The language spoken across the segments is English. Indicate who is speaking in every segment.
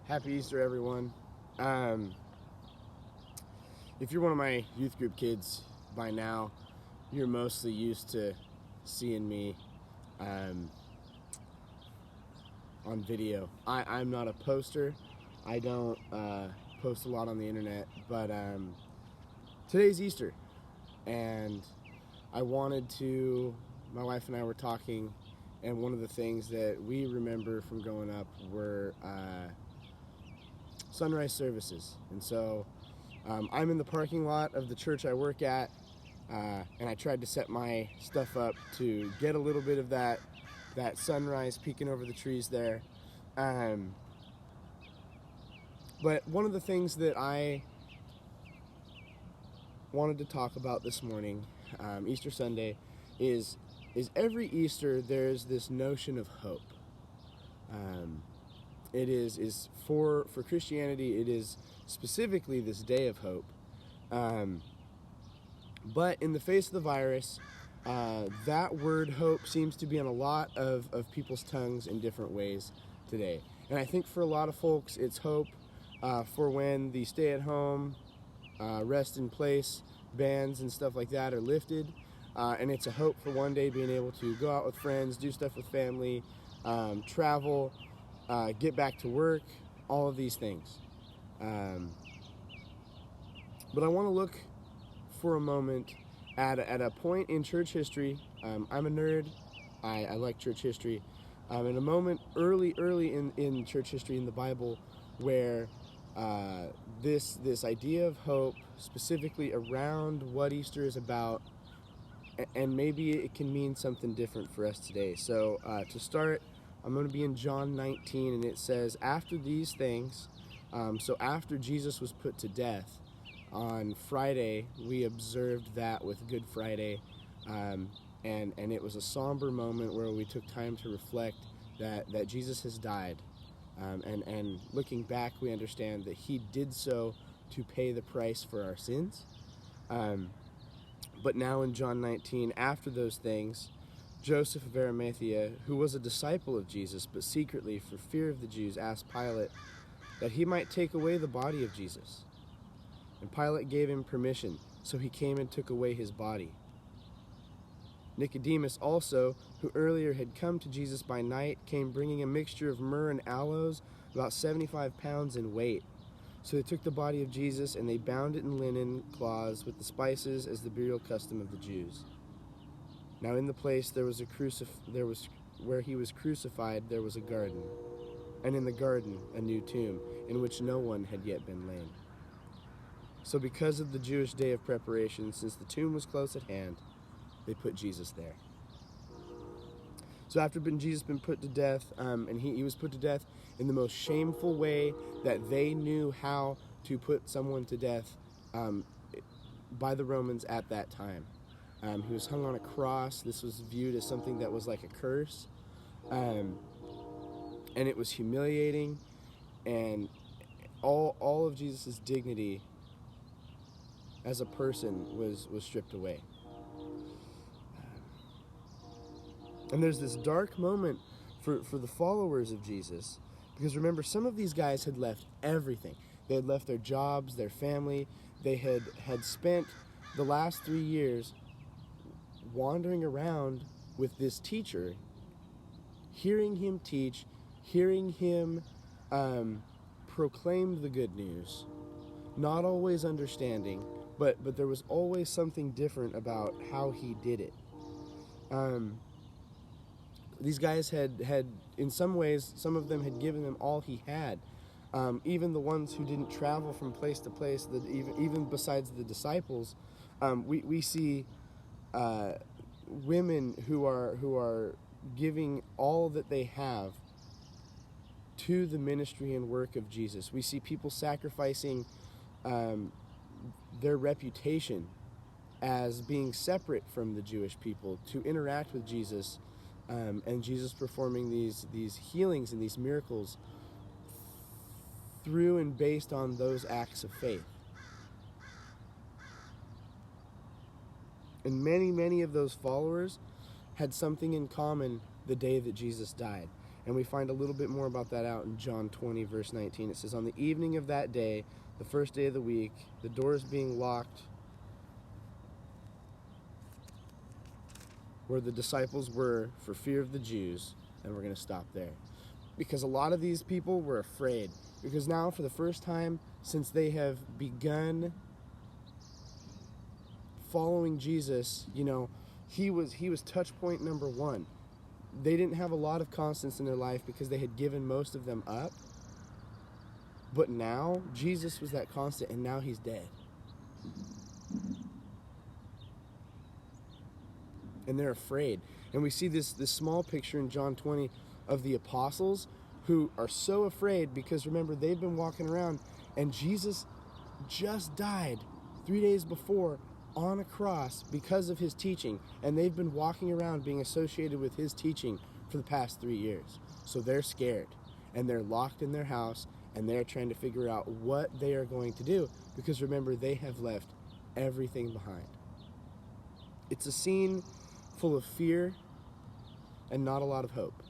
Speaker 1: Happy Easter, everyone. Um, if you're one of my youth group kids by now, you're mostly used to seeing me on video. I'm not a poster. I don't post a lot on the internet, but today's Easter, and my wife and I were talking, and one of the things that we remember from growing up were sunrise services. And so I'm in the parking lot of the church I work at, and I tried to set my stuff up to get a little bit of that sunrise peeking over the trees there. But one of the things that I wanted to talk about this morning, Easter Sunday, is every Easter there's this notion of hope. It is for Christianity, it is specifically this day of hope. But in the face of the virus, that word hope seems to be on a lot of people's tongues in different ways today. And I think for a lot of folks, it's hope for when the stay-at-home, rest in place bans and stuff like that are lifted. And it's a hope for one day being able to go out with friends, do stuff with family, travel, get back to work, all of these things. But I want to look for a moment at a point in church history. I'm a nerd. I like church history. In a moment early in church history in the Bible where this idea of hope, specifically around what Easter is about, and maybe it can mean something different for us today. So to start, I'm going to be in John 19, and it says, after these things, so after Jesus was put to death, on Friday, we observed that with Good Friday, and it was a somber moment where we took time to reflect that Jesus has died. And looking back, we understand that he did so to pay the price for our sins. But now in John 19, after those things, Joseph of Arimathea, who was a disciple of Jesus, but secretly for fear of the Jews, asked Pilate that he might take away the body of Jesus. And Pilate gave him permission, so he came and took away his body. Nicodemus also, who earlier had come to Jesus by night, came bringing a mixture of myrrh and aloes, about 75 pounds in weight. So they took the body of Jesus, and they bound it in linen cloths with the spices, as the burial custom of the Jews. Now in the place where he was crucified, there was a garden, and in the garden a new tomb, in which no one had yet been laid. So because of the Jewish day of preparation, since the tomb was close at hand, they put Jesus there. So after Jesus been put to death, and he was put to death in the most shameful way that they knew how to put someone to death by the Romans at that time. He was hung on a cross. This was viewed as something that was like a curse. And it was humiliating, and all of Jesus' dignity as a person was stripped away. And there's this dark moment for the followers of Jesus, because remember, some of these guys had left everything. They had left their jobs, their family. They had spent the last 3 years wandering around with this teacher, hearing him teach, hearing him proclaim the good news, not always understanding, but there was always something different about how he did it. These guys had, in some ways, some of them had given him all he had. Even the ones who didn't travel from place to place, that even besides the disciples, we see women who are giving all that they have to the ministry and work of Jesus. We see people sacrificing their reputation as being separate from the Jewish people to interact with Jesus, and Jesus performing these healings and these miracles through and based on those acts of faith. And many of those followers had something in common the day that Jesus died. And we find a little bit more about that out in John 20, verse 19. It says, on the evening of that day, the first day of the week, the doors being locked where the disciples were for fear of the Jews, and we're going to stop there. Because a lot of these people were afraid. Because now, for the first time since they have begun following Jesus, he was touch point number one. They didn't have a lot of constants in their life because they had given most of them up. But now, Jesus was that constant, and now he's dead. And they're afraid. And we see this small picture in John 20 of the apostles who are so afraid because, remember, they've been walking around, and Jesus just died 3 days before on a cross because of his teaching, and they've been walking around being associated with his teaching for the past 3 years. So they're scared, and they're locked in their house, and they're trying to figure out what they are going to do because, remember, they have left everything behind. It's a scene full of fear and not a lot of hope.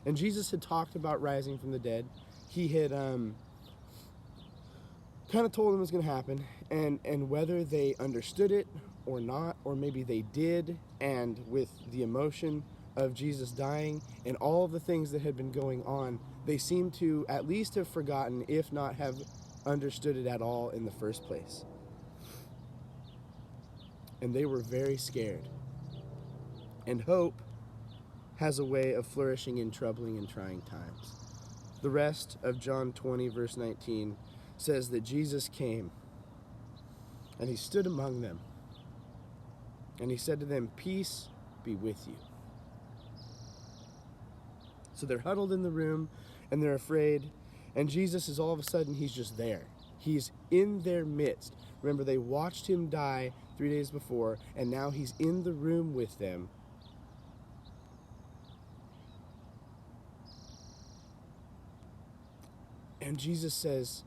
Speaker 1: And Jesus had talked about rising from the dead. He had kind of told them it was going to happen, and whether they understood it or not, or maybe they did, and with the emotion of Jesus dying and all of the things that had been going on, they seemed to at least have forgotten, if not have understood it at all in the first place. And they were very scared. And hope has a way of flourishing in troubling and trying times. The rest of John 20, verse 19, says that Jesus came, and he stood among them, and he said to them, "Peace be with you." So they're huddled in the room, and they're afraid, and Jesus is all of a sudden, he's just there. He's in their midst. Remember, they watched him die 3 days before, and now he's in the room with them. And Jesus says,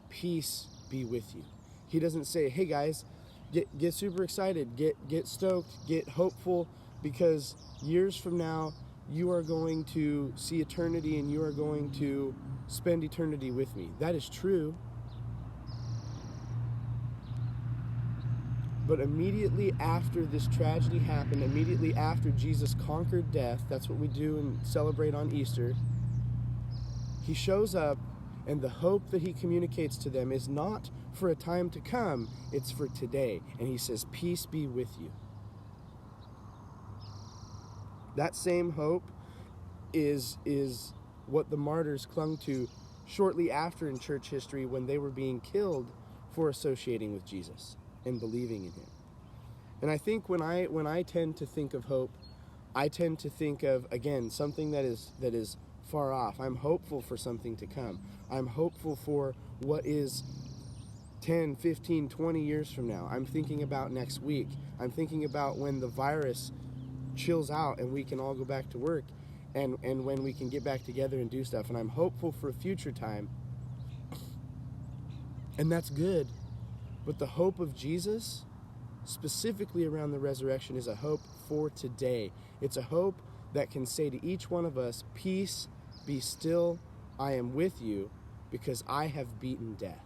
Speaker 1: "Peace be with you." He doesn't say, "Hey guys, get super excited, get stoked, get hopeful, because years from now you are going to see eternity and you are going to spend eternity with me." That is true. But immediately after this tragedy happened, immediately after Jesus conquered death, that's what we do and celebrate on Easter, he shows up, and the hope that he communicates to them is not for a time to come, it's for today. And he says, "Peace be with you." That same hope is what the martyrs clung to shortly after in church history when they were being killed for associating with Jesus and believing in him. And I think when I tend to think of hope, I tend to think of, again, something that is far off. I'm hopeful for something to come. I'm hopeful for what is 10, 15, 20 years from now. I'm thinking about next week. I'm thinking about when the virus chills out and we can all go back to work, and when we can get back together and do stuff. And I'm hopeful for a future time. And that's good. But the hope of Jesus, specifically around the resurrection, is a hope for today. It's a hope that can say to each one of us, "Peace, be still, I am with you, because I have beaten death."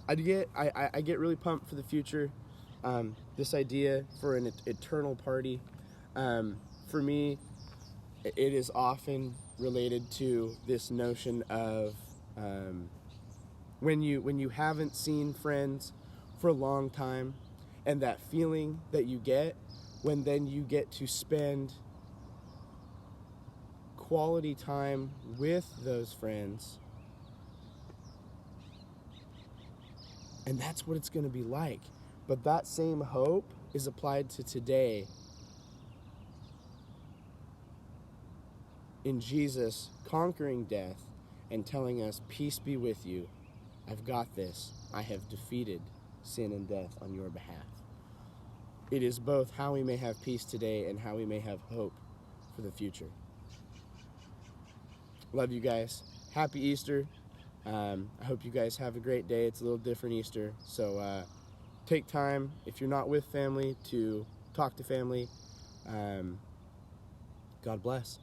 Speaker 1: I get really pumped for the future. This idea for an eternal party, for me, it is often related to this notion of when you haven't seen friends for a long time, and that feeling that you get when then you get to spend quality time with those friends. And that's what it's going to be like. But that same hope is applied to today in Jesus conquering death and telling us, "Peace be with you. I've got this. I have defeated sin and death on your behalf." It is both how we may have peace today and how we may have hope for the future. Love you guys. Happy Easter. I hope you guys have a great day. It's a little different Easter, so take time, if you're not with family, to talk to family. God bless.